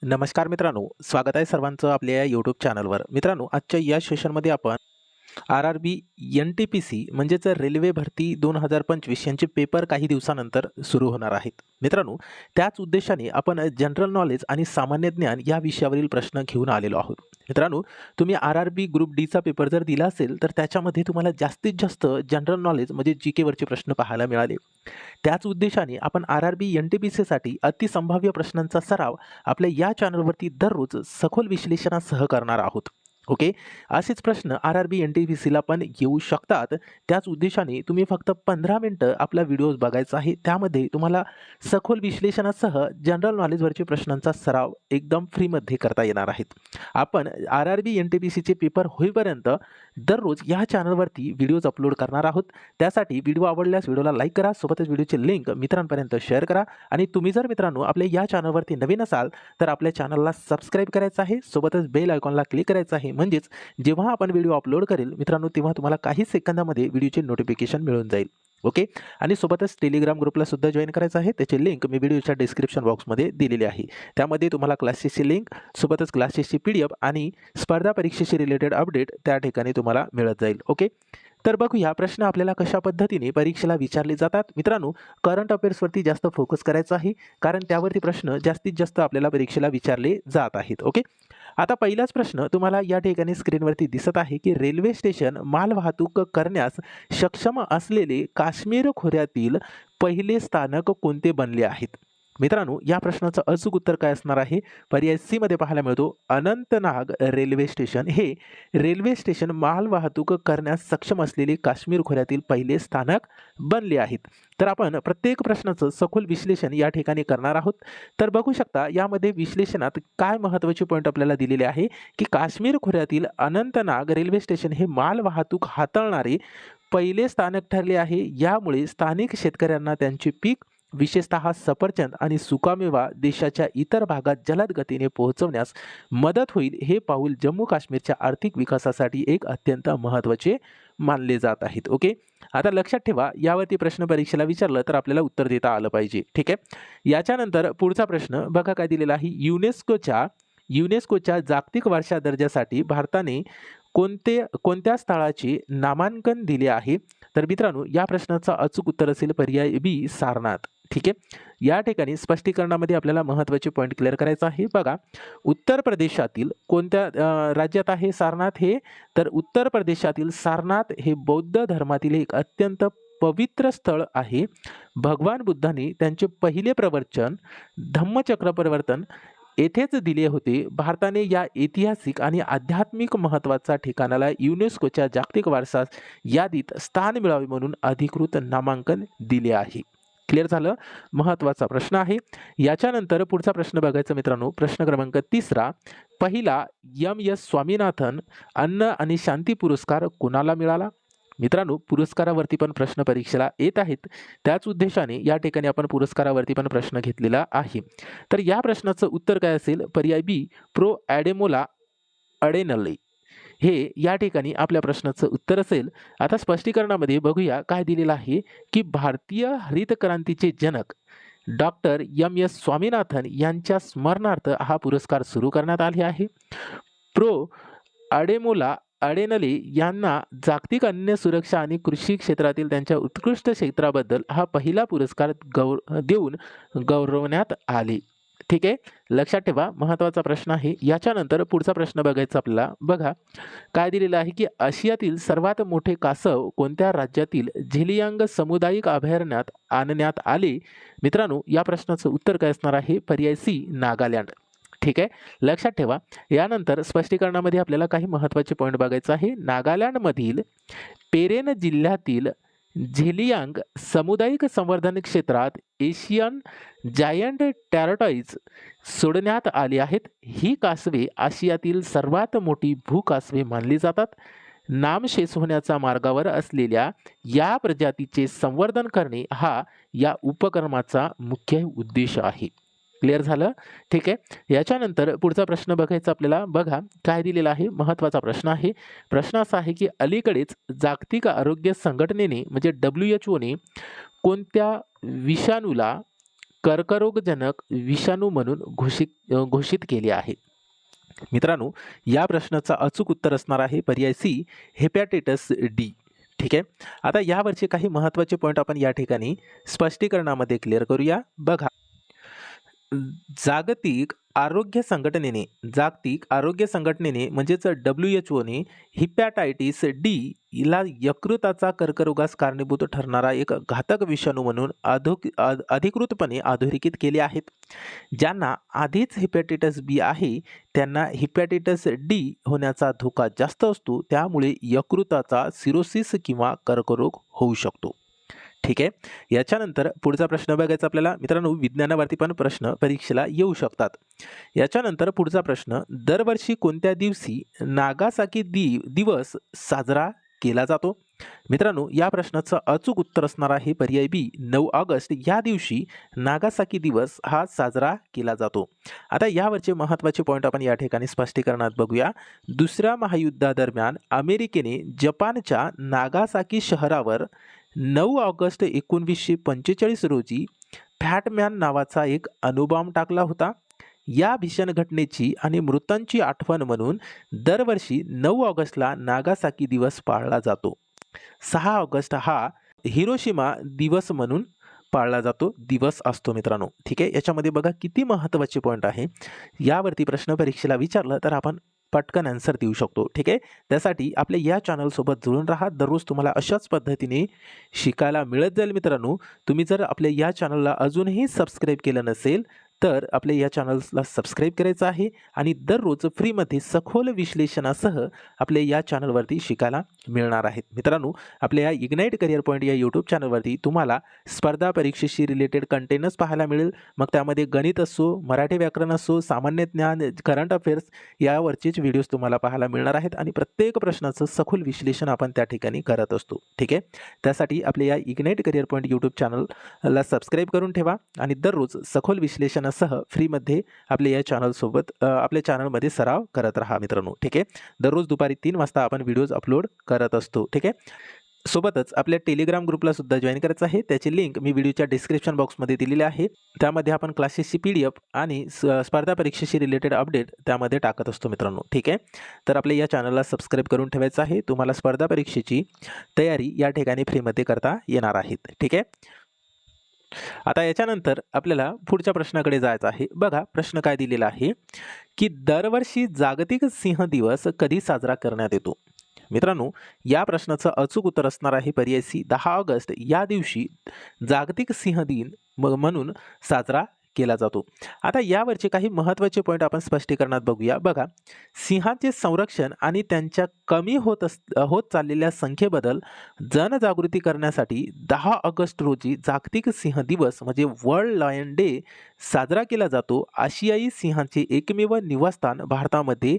नमस्कार मित्रांनो, स्वागत आहे सर्वांचं आपल्या या यूट्यूब चॅनलवर. मित्रांनो, आजच्या या सेशनमध्ये आपण आर-आर-बी, एन-टी-पी-सी म्हणजेच रेल्वे भरती 2025 यांचे पेपर काही दिवसानंतर सुरू होणार आहेत. मित्रांनो, त्याच उद्देशाने आपण जनरल नॉलेज आणि सामान्य ज्ञान या विषयावरील प्रश्न घेऊन आलेलो आहोत. मित्रांनो, तुम्ही आर-आर-बी ग्रुप डीचा पेपर जर दिला असेल तर त्याच्यामध्ये तुम्हाला जास्तीत जास्त जनरल नॉलेज म्हणजे जी-के वरचे प्रश्न पाहायला मिळाले. त्याच उद्देशाने आपण आर-आर-बी, एन-टी-पी-सीसाठी अतिसंभाव्य प्रश्नांचा सराव आपल्या या चॅनलवरती दररोज सखोल विश्लेषणासह करणार आहोत. ओके, असेच प्रश्न आर-आर-बी, एन-टी-पी-सीला पण येऊ शकतात. त्याच उद्देशाने तुम्ही फक्त 15 मिनिटं आपला व्हिडिओ बघायचा आहे. त्यामध्ये तुम्हाला सखोल विश्लेषणासह जनरल नॉलेजवरचे प्रश्नांचा सराव एकदम फ्रीमध्ये करता येणार आहेत. आपण आर-आर-बी, एन-टी-पी-सीचे पेपर होईपर्यंत दररोज या चॅनलवरती व्हिडिओज अपलोड करणार आहोत. त्यासाठी व्हिडिओ आवडल्यास व्हिडिओला लाईक करा, सोबतच व्हिडिओची लिंक मित्रांपर्यंत शेअर करा आणि तुम्ही जर मित्रांनो आपल्या या चॅनलवरती नवीन असाल तर आपल्या चॅनलला सबस्क्राईब करायचं आहे, सोबतच बेल आयकॉनला क्लिक करायचं आहे. म्हणजेच जेव्हा आपण व्हिडिओ अपलोड करेल मित्रांनो तेव्हा तुम्हाला काही सेकंदामध्ये व्हिडिओचे नोटिफिकेशन मिळून जाईल. ओके, आणि सोबतच टेलिग्राम ग्रुपला सुद्धा जॉईन करायचं आहे. त्याची लिंक मी व्हिडिओच्या डिस्क्रिप्शन बॉक्समध्ये दिलेली आहे. त्यामध्ये तुम्हाला क्लासेसची लिंक, सोबतच क्लासेसची PDF आणि स्पर्धा परीक्षेशी रिलेटेड अपडेट त्या ठिकाणी तुम्हाला मिळत जाईल. ओके, तर बघूया प्रश्न आपल्याला कशा पद्धतीने परीक्षेला विचारले जातात. मित्रांनो, करंट अफेअर्सवरती जास्त फोकस करायचा आहे, कारण त्यावरती प्रश्न जास्तीत जास्त आपल्याला परीक्षेला विचारले जात आहेत. ओके, आता पहिलाच प्रश्न तुम्हाला या ठिकाणी स्क्रीनवरती दिसत आहे की रेल्वे स्टेशन मालवाहतूक करण्यास सक्षम असलेले काश्मीर खोऱ्यातील पहिले स्थानक कोणते बनले आहेत? मित्रांनो, या प्रश्नाचं अचूक उत्तर काय असणार आहे? पर्याय सी मध्ये पाहायला मिळतो अनंतनाग रेल्वे स्टेशन हे रेल्वे स्टेशन मालवाहतूक करण्यास सक्षम असलेले काश्मीर खोऱ्यातील पहिले स्थानक बनले आहेत. तर आपण प्रत्येक प्रश्नाचं सखोल विश्लेषण या ठिकाणी करणार आहोत. तर बघू शकता यामध्ये विश्लेषणात काय महत्त्वाचे पॉईंट आपल्याला दिलेले आहे की काश्मीर खोऱ्यातील अनंतनाग रेल्वे स्टेशन हे मालवाहतूक हाताळणारे पहिले स्थानक ठरले आहे. यामुळे स्थानिक शेतकऱ्यांना त्यांचे पीक विशेषतः सफरचंद आणि सुकामेवा देशाच्या इतर भागात जलद गतीने पोहोचवण्यास मदत होईल. हे पाऊल जम्मू काश्मीरच्या आर्थिक विकासासाठी एक अत्यंत महत्त्वाचे मानले जात आहेत. ओके, आता लक्षात ठेवा यावरती प्रश्न परीक्षेला विचारलं तर आपल्याला उत्तर देता आलं पाहिजे. ठीक आहे, याच्यानंतर पुढचा प्रश्न बघा काय दिलेला आहे. युनेस्कोच्या जागतिक वारसा दर्जासाठी भारताने कोणत्या स्थळाचे नामांकन दिले आहे? तर मित्रांनो, या प्रश्नाचा अचूक उत्तर असेल पर्याय बी, सारनाथ. ठीक आहे, या ठिकाणी स्पष्टीकरणामध्ये आपल्याला महत्त्वाचे पॉईंट क्लिअर करायचा आहे. बघा, उत्तर प्रदेशातील कोणत्या राज्यात आहे सारनाथ हे? तर उत्तर प्रदेशातील सारनाथ हे बौद्ध धर्मातील एक अत्यंत पवित्र स्थळ आहे. भगवान बुद्धांनी त्यांचे पहिले प्रवचन धम्मचक्र प्रवर्तन येथेच दिले होते. भारताने या ऐतिहासिक आणि आध्यात्मिक महत्त्वाच्या ठिकाणाला युनेस्कोच्या जागतिक वारसा यादीत स्थान मिळावे म्हणून अधिकृत नामांकन दिले आहे. क्लिअर झालं? महत्त्वाचा प्रश्न आहे. याच्यानंतर पुढचा प्रश्न बघायचा मित्रांनो, प्रश्न क्रमांक 3. पहिला M.S. स्वामीनाथन अन्न आणि शांती पुरस्कार कोणाला मिळाला? मित्रांनो, पुरस्कारावरती पण प्रश्न परीक्षेला येत आहेत. त्याच उद्देशाने या ठिकाणी आपण पुरस्कारावरती पण प्रश्न घेतलेला आहे. तर या प्रश्नाचं उत्तर काय असेल? पर्याय बी, प्रो ॲडेमोला अडेनले हे या ठिकाणी आपल्या प्रश्नाचं उत्तर असेल. आता स्पष्टीकरणामध्ये बघूया काय दिलेलं आहे की भारतीय हरित क्रांतीचे जनक डॉक्टर M.S. स्वामीनाथन यांच्या स्मरणार्थ हा पुरस्कार सुरू करण्यात आले आहे. प्रो अडेमोला अडेनले यांना जागतिक अन्न सुरक्षा आणि कृषी क्षेत्रातील त्यांच्या उत्कृष्ट क्षेत्राबद्दल हा पहिला पुरस्कार देऊन गौरवण्यात आले. ठीक आहे, लक्षात ठेवा, महत्त्वाचा प्रश्न आहे. याच्यानंतर पुढचा प्रश्न बघायचा आपल्याला. बघा काय दिलेलं आहे की आशियातील सर्वात मोठे कासव कोणत्या राज्यातील झेलियांग सामुदायिक अभयारण्यात आणण्यात आले? मित्रांनो, या प्रश्नाचं उत्तर काय असणार आहे? पर्याय सी, नागालँड. ठीक आहे, लक्षात ठेवा. यानंतर स्पष्टीकरणामध्ये आपल्याला काही महत्त्वाचे पॉईंट बघायचं आहे. नागालँडमधील पेरेन जिल्ह्यातील झेलियांग सामुदायिक संवर्धन क्षेत्रात एशियन जायंट टॅरोटाईज सोडण्यात आली आहेत. ही कासवे आशियातील सर्वात मोठी भूकासवे मानली जातात. नामशेष होण्याच्या मार्गावर असलेल्या या प्रजातीचे संवर्धन करणे हा या उपक्रमाचा मुख्य उद्देश आहे. क्लिअर झालं? ठीक आहे, याच्यानंतर पुढचा प्रश्न बघायचा आपल्याला. बघा काय दिलेला आहे, महत्त्वाचा प्रश्न आहे. प्रश्न असा आहे की अलीकडेच जागतिक आरोग्य संघटनेने म्हणजे WHO ने कोणत्या विषाणूला कर्करोगजनक विषाणू म्हणून घोषित केले आहे? मित्रांनो, या प्रश्नाचं अचूक उत्तर असणार आहे पर्याय सी, हेपॅटायटिस डी. ठीक आहे. आता यावरचे काही महत्त्वाचे पॉईंट आपण या ठिकाणी स्पष्टीकरणामध्ये क्लिअर करूया. बघा, जागतिक आरोग्य संघटनेने म्हणजेच WHO ने हिपॅटायटिस डी ला यकृताचा कर्करोगास कारणीभूत ठरणारा एक घातक विषाणू म्हणून अधिकृतपणे अधोरेखित केले आहेत. ज्यांना आधीच हेपॅटायटिस बी आहे त्यांना हेपॅटायटिस डी होण्याचा धोका जास्त असतो. त्यामुळे यकृताचा सिरोसिस किंवा कर्करोग होऊ शकतो. ठीक आहे. याच्यानंतर पुढचा प्रश्न बघायचा आपल्याला. मित्रांनो, विज्ञानावरती पण प्रश्न परीक्षेला येऊ शकतात. याच्यानंतर पुढचा प्रश्न, दरवर्षी कोणत्या दिवशी नागासाकी दिवस साजरा केला जातो? मित्रांनो, या प्रश्नाचं अचूक उत्तर असणार आहे पर्याय बी, 9 ऑगस्ट या दिवशी नागासाकी दिवस हा साजरा केला जातो. आता यावरचे महत्त्वाचे पॉईंट आपण या ठिकाणी स्पष्टीकरणात बघूया. दुसऱ्या महायुद्धादरम्यान अमेरिकेने जपानच्या नागासाकी शहरावर 9 ऑगस्ट 1945 रोजी फॅटमॅन नावाचा एक अणुबॉम्ब टाकला होता. या भीषण घटनेची आणि मृतांची आठवण म्हणून दरवर्षी 9 ऑगस्टला नागासाकी दिवस पाळला जातो. 6 ऑगस्ट हा हिरोशिमा दिवस म्हणून पाळला जातो दिवस असतो मित्रांनो. ठीक आहे. याच्यामध्ये बघा किती महत्त्वाचे पॉईंट आहे. यावरती प्रश्न परीक्षेला विचारलं तर आपण पटकन आन्सर देऊ शकतो. ठीक आहे. त्यासाठी आपल्या या चॅनलसोबत जुळून राहा. दररोज तुम्हाला अशाच पद्धतीने शिकायला मिळत जाईल मित्रांनो. तुम्ही जर आपल्या या चॅनलला अजूनही सबस्क्राईब केलं नसेल तर आपल्या या चॅनलला सबस्क्राईब करायचं आहे आणि दररोज फ्रीमध्ये सखोल विश्लेषणासह आपल्या या चॅनलवरती शिकायला मिळणार आहेत. मित्रांनो, आपल्या या इग्नाइट करिअर पॉईंट या यूट्यूब चॅनलवरती तुम्हाला स्पर्धा परीक्षेशी रिलेटेड कंटेंटच पाहायला मिळेल. मग त्यामध्ये गणित असो, मराठी व्याकरण असो, सामान्य ज्ञान, करंट अफेअर्स यावरचेच व्हिडिओज तुम्हाला पाहायला मिळणार आहेत आणि प्रत्येक प्रश्नाचं सखोल विश्लेषण आपण त्या ठिकाणी करत असतो. ठीक आहे. त्यासाठी आपल्या या इग्नाइट करिअर पॉईंट यूट्यूब चॅनलला सबस्क्राईब करून ठेवा आणि दररोज सखोल विश्लेषण सह फ्रीमध्ये आपल्या या चॅनलसोबत आपल्या चॅनलमध्ये सराव करत राहा मित्रांनो. ठीक आहे. दररोज दुपारी 3 वाजता आपण व्हिडिओज अपलोड करत असतो. ठीक आहे. सोबतच आपल्या टेलिग्राम ग्रुपला सुद्धा जॉईन करायचं आहे. त्याची लिंक मी व्हिडिओच्या डिस्क्रिप्शन बॉक्समध्ये दिलेली आहे. त्यामध्ये आपण क्लासेसची PDF आणि स्पर्धा परीक्षेशी रिलेटेड अपडेट त्यामध्ये टाकत असतो मित्रांनो. ठीक आहे. तर आपल्या या चॅनलला सबस्क्राईब करून ठेवायचं आहे. तुम्हाला स्पर्धा परीक्षेची तयारी या ठिकाणी फ्रीमध्ये करता येणार आहे. ठीक आहे. आता याच्यानंतर आपल्याला पुढच्या प्रश्नाकडे जायचं आहे. बघा, प्रश्न काय दिलेला आहे की दरवर्षी जागतिक सिंह दिवस कधी साजरा करण्यात येतो? मित्रांनो, या प्रश्नाचं अचूक उत्तर असणार आहे पर्याय सी, 10 ऑगस्ट या दिवशी जागतिक सिंह दिन म्हणून साजरा केला जातो. आता यावरचे काही महत्त्वाचे पॉईंट आपण स्पष्टीकरणात बघूया. बघा, सिंहाचे संरक्षण आणि त्यांच्या कमी होत चाललेल्या संख्येबद्दल जनजागृती करण्यासाठी 10 ऑगस्ट रोजी जागतिक सिंह दिवस म्हणजे वर्ल्ड लायन डे साजरा केला जातो. आशियाई सिंहाचे एकमेव निवासस्थान भारतामध्ये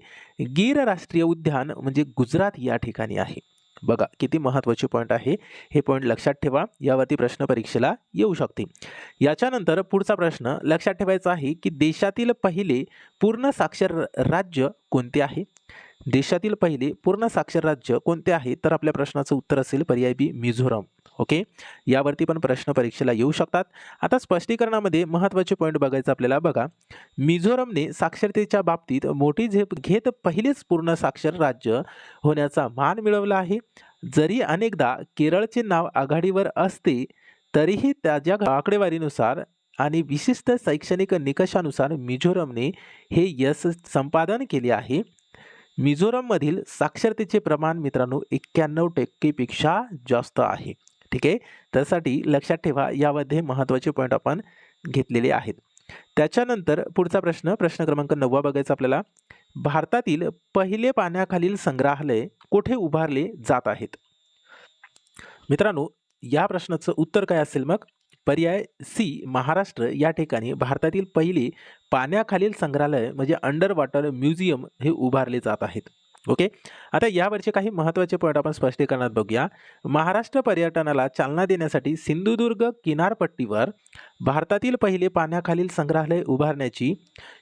गीर राष्ट्रीय उद्यान म्हणजे गुजरात या ठिकाणी आहे. बघा किती महत्त्वाचे पॉईंट आहे. हे पॉईंट लक्षात ठेवा. यावरती प्रश्न परीक्षेला येऊ शकते. याच्यानंतर पुढचा प्रश्न लक्षात ठेवायचा आहे की देशातील पहिले पूर्ण साक्षर राज्य कोणते आहे? देशातील पहिले पूर्ण साक्षर राज्य कोणते आहे? तर आपल्या प्रश्नाचं उत्तर असेल पर्याय बी, मिझोरम. ओके. यावरती पण प्रश्न परीक्षेला येऊ शकतात. आता स्पष्टीकरणामध्ये महत्त्वाचे पॉईंट बघायचं आपल्याला. बघा, मिझोरमने साक्षरतेच्या बाबतीत मोठी झेप घेत पहिलेच पूर्ण साक्षर राज्य होण्याचा मान मिळवला आहे. जरी अनेकदा केरळचे नाव आघाडीवर असते तरीही त्याच्या आकडेवारीनुसार आणि विशिष्ट शैक्षणिक निकषानुसार मिझोरमने हे यश संपादन केले आहे. मिझोरममधील साक्षरतेचे प्रमाण मित्रांनो 91% पेक्षा जास्त आहे. ठीक आहे. त्यासाठी लक्षात ठेवा, यामध्ये महत्त्वाचे पॉईंट आपण घेतलेले आहेत. त्याच्यानंतर पुढचा प्रश्न क्रमांक 9 बघायचा आपल्याला. भारतातील पहिले पाण्याखालील संग्रहालय कुठे उभारले जात आहेत? मित्रांनो, या प्रश्नाचं उत्तर काय असेल मग? पर्याय सी, महाराष्ट्र या ठिकाणी भारतातील पहिले पाण्याखालील संग्रहालय म्हणजे अंडर वॉटर म्युझियम हे उभारले जात आहेत. ओके. आता यावरचे काही महत्त्वाचे पॉईंट आपण स्पष्टीकरणात बघूया. महाराष्ट्र पर्यटनाला चालना देण्यासाठी सिंधुदुर्ग किनारपट्टीवर भारतातील पहिले पाण्याखालील संग्रहालय उभारण्याची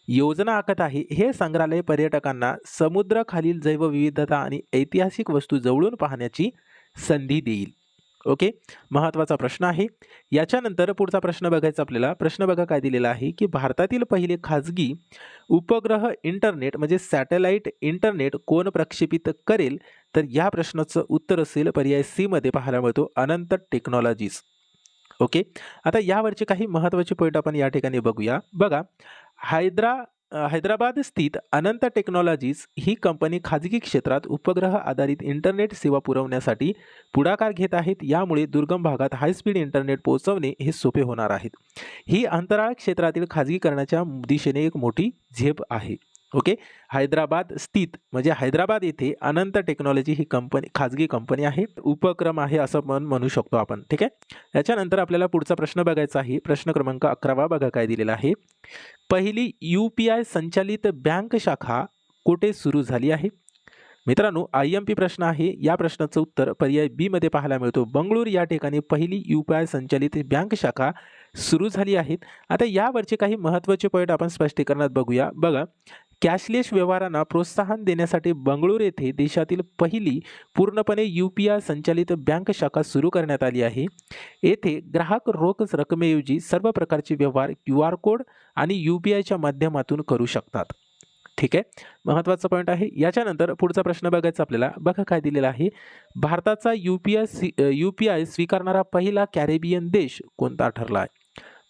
योजना आखत आहे. हे संग्रहालय पर्यटकांना समुद्राखालील जैवविविधता आणि ऐतिहासिक वस्तू जवळून पाहण्याची संधी देईल. ओके, महत्त्वाचा प्रश्न आहे. याच्यानंतर पुढचा प्रश्न बघायचा आपल्याला. प्रश्न बघा काय दिलेला आहे, की भारतातील पहिले खाजगी उपग्रह इंटरनेट म्हणजे सॅटेलाइट इंटरनेट कोण प्रक्षेपित करेल? तर या प्रश्नाचं उत्तर असेल पर्याय सी मध्ये पाहायला मिळतो अनंत टेक्नॉलॉजीज. ओके, आता यावरचे काही महत्त्वाचे पॉईंट आपण या ठिकाणी बघूया. बघा, हैदराबाद स्थित अनंत टेक्नॉलॉजीज ही कंपनी खाजगी क्षेत्रात उपग्रह आधारित इंटरनेट सेवा पुरवण्यासाठी पुढाकार घेत आहेत. यामुळे दुर्गम भागात हायस्पीड इंटरनेट पोहोचवणे हे सोपे होणार आहेत. ही अंतराळ क्षेत्रातील खाजगीकरणाच्या दिशेने एक मोठी झेप आहे. ओके, हैदराबाद स्थित म्हणजे हैदराबाद येथे अनंत टेक्नॉलॉजी ही कंपनी खाजगी कंपनी आहे, उपक्रम आहे असं पण म्हणू शकतो आपण. ठीक आहे, याच्यानंतर आपल्याला पुढचा प्रश्न बघायचा आहे. प्रश्न क्रमांक 11 बघा काय दिलेला आहे. पहिली UPI संचालित बँक शाखा कुठे सुरू झाली आहे? मित्रांनो, IMP प्रश्न आहे. या प्रश्नाचं उत्तर पर्याय बी मध्ये पाहायला मिळतो. बंगळूर या ठिकाणी पहिली UPI संचालित बँक शाखा सुरू झाली आहेत. आता यावरचे काही महत्त्वाचे पॉईंट आपण स्पष्टीकरणात बघूया. बघा, कॅशलेस व्यवहारांना प्रोत्साहन देण्यासाठी बंगळूर येथे देशातील पहिली पूर्णपणे UPI संचालित बँक शाखा सुरू करण्यात आली आहे. येथे ग्राहक रोख रकमेऐवजी सर्व प्रकारचे व्यवहार QR कोड आणि UPIच्या माध्यमातून करू शकतात. ठीक आहे, महत्त्वाचा पॉईंट आहे. याच्यानंतर पुढचा प्रश्न बघायचा आपल्याला. बघा काय दिलेला आहे. भारताचा UPI स्वीकारणारा पहिला कॅरेबियन देश कोणता ठरला आहे?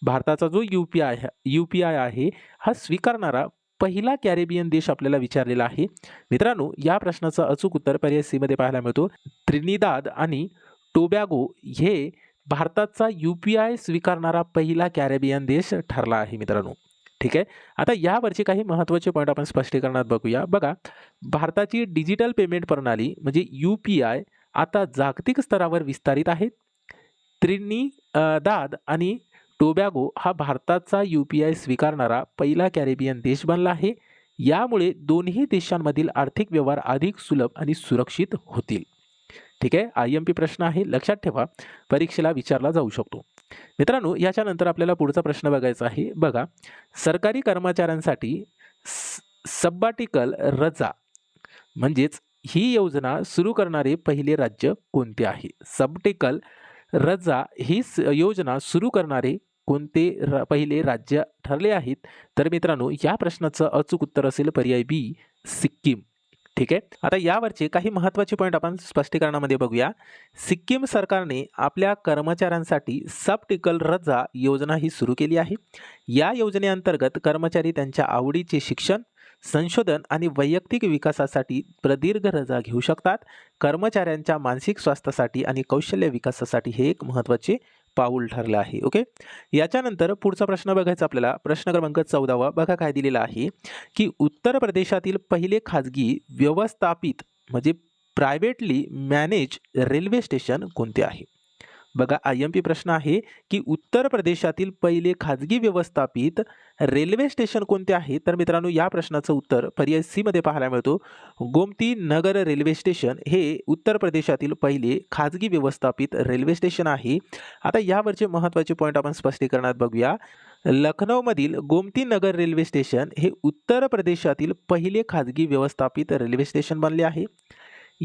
भारताचा जो UPI आहे हा स्वीकारणारा पहिला कॅरेबियन देश आपल्याला विचारलेला आहे. मित्रांनो, या प्रश्नाचं अचूक उत्तर पर्याय सी मध्ये पाहायला मिळतो. त्रिनिदाद आणि टोबॅगो हे भारताचा UPI स्वीकारणारा पहिला कॅरेबियन देश ठरला आहे मित्रांनो. ठीक आहे, आता यावरचे काही महत्त्वाचे पॉईंट आपण स्पष्टीकरणात बघूया. बघा, भारताची डिजिटल पेमेंट प्रणाली म्हणजे UPI आता जागतिक स्तरावर विस्तारित आहे. त्रिनिदाद आणि टोबॅगो हा भारताचा UPI स्वीकारणारा पहिला कॅरेबियन देश बनला आहे. यामुळे दोन्ही देशांमधील आर्थिक व्यवहार अधिक सुलभ आणि सुरक्षित होतील. ठीक आहे, IMP प्रश्न आहे, लक्षात ठेवा, परीक्षेला विचारला जाऊ शकतो. मित्रांनो, याच्यानंतर आपल्याला पुढचा प्रश्न बघायचा आहे. बघा, सरकारी कर्मचाऱ्यांसाठी सबॅटिकल रजा म्हणजेच ही योजना सुरू करणारे पहिले राज्य कोणते आहे? सबॅटिकल रजा ही योजना सुरू करणारे कोणते पहिले राज्य ठरले आहेत? तर मित्रांनो, या प्रश्नाचं अचूक उत्तर असेल पर्याय बी, सिक्कीम. ठीक आहे, आता यावरचे काही महत्त्वाचे पॉईंट आपण स्पष्टीकरणामध्ये बघूया. सिक्कीम सरकारने आपल्या कर्मचाऱ्यांसाठी सबॅटिकल रजा योजना ही सुरू केली आहे. या योजनेअंतर्गत कर्मचारी त्यांच्या आवडीचे शिक्षण, संशोधन आणि वैयक्तिक विकासासाठी प्रदीर्घ रजा घेऊ शकतात. कर्मचाऱ्यांच्या मानसिक स्वास्थ्यासाठी आणि कौशल्य विकासासाठी हे एक महत्त्वाचे पाऊल ठरले आहे. ओके, याच्यानंतर पुढचा प्रश्न बघायचा आपल्याला. प्रश्न क्रमांक 14 बघा काय दिलेला आहे, की उत्तर प्रदेशातील पहिले खाजगी व्यवस्थापित म्हणजे प्रायव्हेटली मॅनेज रेल्वे स्टेशन कोणते आहे? बघा, IMP प्रश्न आहे, की उत्तर प्रदेशातील पहिले खाजगी व्यवस्थापित रेल्वे स्टेशन कोणते आहे? तर मित्रांनो, या प्रश्नाचं उत्तर पर्याय सी मध्ये पाहायला मिळतो. गोमती नगर रेल्वे स्टेशन हे उत्तर प्रदेशातील पहिले खाजगी व्यवस्थापित रेल्वे स्टेशन आहे. आता यावरचे महत्त्वाचे पॉईंट आपण स्पष्टीकरणात बघूया. लखनौमधील गोमती नगर रेल्वे स्टेशन हे उत्तर प्रदेशातील पहिले खाजगी व्यवस्थापित रेल्वे स्टेशन बनले आहे.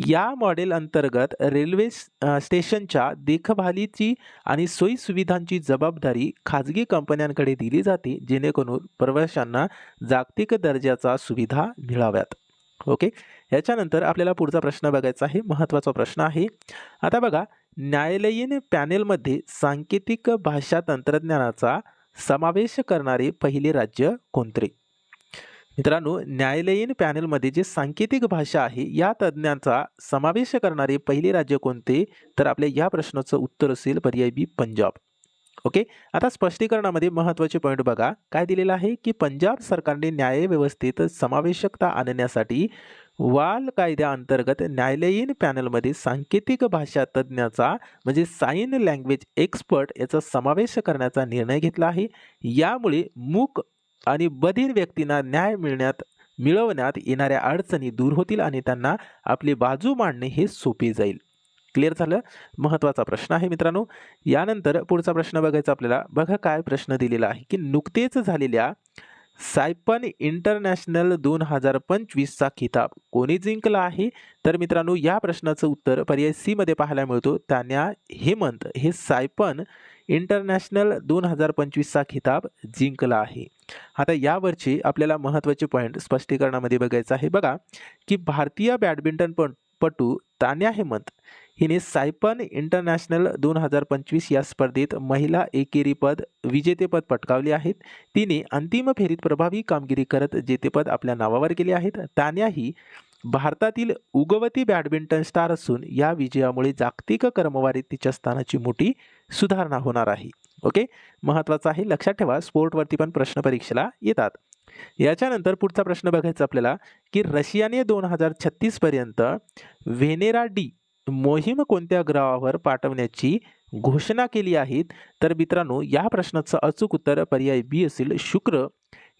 या मॉडेल अंतर्गत रेल्वे स्टेशनच्या देखभालीची आणि सोयीसुविधांची जबाबदारी खाजगी कंपन्यांकडे दिली जाते, जेणेकरून प्रवाशांना जागतिक दर्जाचा सुविधा मिळाव्यात. ओके, याच्यानंतर आपल्याला पुढचा प्रश्न बघायचा आहे, महत्त्वाचा प्रश्न आहे. आता बघा, न्यायालयीन पॅनेलमध्ये सांकेतिक भाषा तंत्रज्ञानाचा समावेश करणारे पहिले राज्य कोणते? मित्रांनो, न्यायालयीन पॅनेलमध्ये जे सांकेतिक भाषा आहे या तज्ज्ञांचा समावेश करणारे पहिले राज्य कोणते? तर आपल्या या प्रश्नाचं उत्तर असेल पर्याय बी, पंजाब. ओके, आता स्पष्टीकरणामध्ये महत्त्वाचे पॉईंट बघा काय दिलेला आहे, की पंजाब सरकारने न्यायव्यवस्थेत समावेशकता आणण्यासाठी वाल कायद्याअंतर्गत न्यायालयीन पॅनलमध्ये सांकेतिक भाषा तज्ज्ञाचा म्हणजे साइन लँग्वेज एक्सपर्ट याचा समावेश करण्याचा निर्णय घेतला आहे. यामुळे मूक आणि बधिर व्यक्तींना न्याय मिळवण्यात येणाऱ्या अडचणी दूर होतील आणि त्यांना आपली बाजू मांडणे हे सोपे जाईल. क्लिअर झालं? महत्त्वाचा प्रश्न आहे मित्रांनो. यानंतर पुढचा प्रश्न बघायचा आपल्याला. बघा काय प्रश्न दिलेला आहे, की नुकतेच झालेल्या सायपन इंटरनॅशनल 2025चा खिताब कोणी जिंकला आहे? तर मित्रांनो, या प्रश्नाचं उत्तर पर्याय सी मध्ये पाहायला मिळतो. तान्या हेमंत हे सायपन इंटरनॅशनल 2025चा खिताब जिंकला आहे. आता यावरचे आपल्याला महत्त्वाचे पॉईंट स्पष्टीकरणामध्ये बघायचं आहे. बघा की भारतीय बॅडमिंटनपटू तान्या हेमंत हिने सायपन इंटरनॅशनल 2025 या स्पर्धेत महिला एकेरीपद विजेतेपद पटकावले आहेत. तिने अंतिम फेरीत प्रभावी कामगिरी करत जेतेपद आपल्या नावावर केले आहेत. तान्या ही भारतातील उगवती बॅडमिंटन स्टार असून या विजयामुळे जागतिक क्रमवारीत तिच्या स्थानाची मोठी सुधारणा होणार आहे. ओके, महत्त्वाचं आहे, लक्षात ठेवा. स्पोर्टवरती पण प्रश्न परीक्षेला येतात. याच्यानंतर पुढचा प्रश्न बघायचा आपल्याला की रशियाने 2036 पर्यंत व्हेनेरा डी मोहीम कोणत्या ग्रहावर पाठवण्याची घोषणा केली आहे? तर मित्रांनो, या प्रश्नाचं अचूक उत्तर पर्याय बी असेल, शुक्र.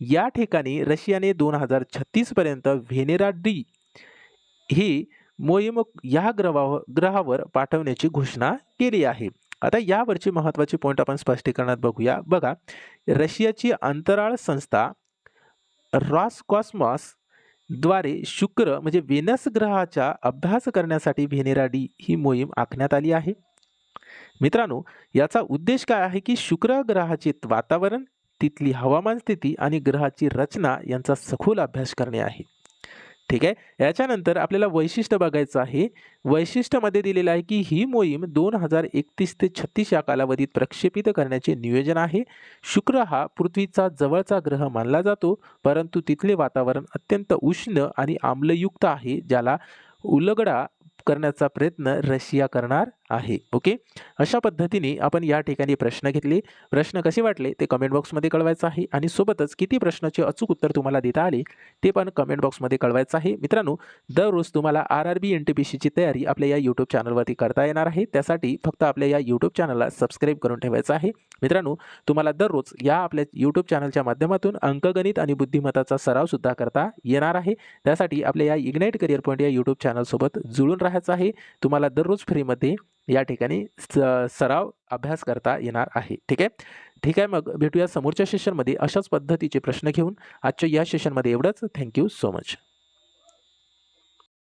या ठिकाणी रशियाने 2036 पर्यंत व्हेनेरा डी ही मोहीम या ग्रहावर पाठवण्याची घोषणा केली आहे. आता यावरची महत्त्वाची पॉईंट आपण स्पष्टीकरणात बघूया. बघा, रशियाची अंतराळ संस्था रॉसकॉस्मॉस द्वारे शुक्र म्हणजे व्हेनस ग्रहाचा अभ्यास करण्यासाठी व्हेनेरा डी ही मोहीम आखण्यात आली आहे. मित्रांनो, याचा उद्देश काय आहे की शुक्र ग्रहाचे वातावरण, तिथली हवामान स्थिती आणि ग्रहाची रचना यांचा सखोल अभ्यास करणे आहे. ठीक आहे. याच्यानंतर आपल्याला वैशिष्ट्य बघायचं आहे. वैशिष्ट्यामध्ये दिलेलं आहे की ही मोहीम 2031 ते 36 या कालावधीत प्रक्षेपित करण्याचे नियोजन आहे. शुक्र हा पृथ्वीचा जवळचा ग्रह मानला जातो, परंतु तिथले वातावरण अत्यंत उष्ण आणि आम्लयुक्त आहे, ज्याला उलगडा करण्याचा प्रयत्न रशिया करणार आहे. ओके, अशा पद्धतीने आपण या ठिकाणी प्रश्न घेतले. प्रश्न कसे वाटले ते कमेंट बॉक्समध्ये कळवायचं आहे आणि सोबतच किती प्रश्नाचे अचूक उत्तर तुम्हाला देता आले ते पण कमेंट बॉक्समध्ये कळवायचं आहे. मित्रांनो, दररोज तुम्हाला RRB NTPCची तयारी आपल्या या यूट्यूब चॅनलवरती करता येणार आहे. त्यासाठी फक्त आपल्या या यूट्यूब चॅनलला सबस्क्राईब करून ठेवायचं आहे. मित्रांनो, तुम्हाला दररोज या आपल्या यूट्यूब चॅनलच्या माध्यमातून अंकगणित आणि बुद्धिमत्ताचा सराव सुद्धा करता येणार आहे. त्यासाठी आपल्या या इग्नाइट करिअर पॉईंट या यूट्यूब चॅनलसोबत जुळून राहायचं आहे. तुम्हाला दररोज फ्रीमध्ये या ठिकाणी सराव अभ्यास करता येणार आहे. ठीक आहे. ठीक आहे, मग भेटूया समोरच्या सेशनमध्ये अशाच पद्धतीचे प्रश्न घेऊन. आजच्या या सेशनमध्ये एवढंच. Thank you so much.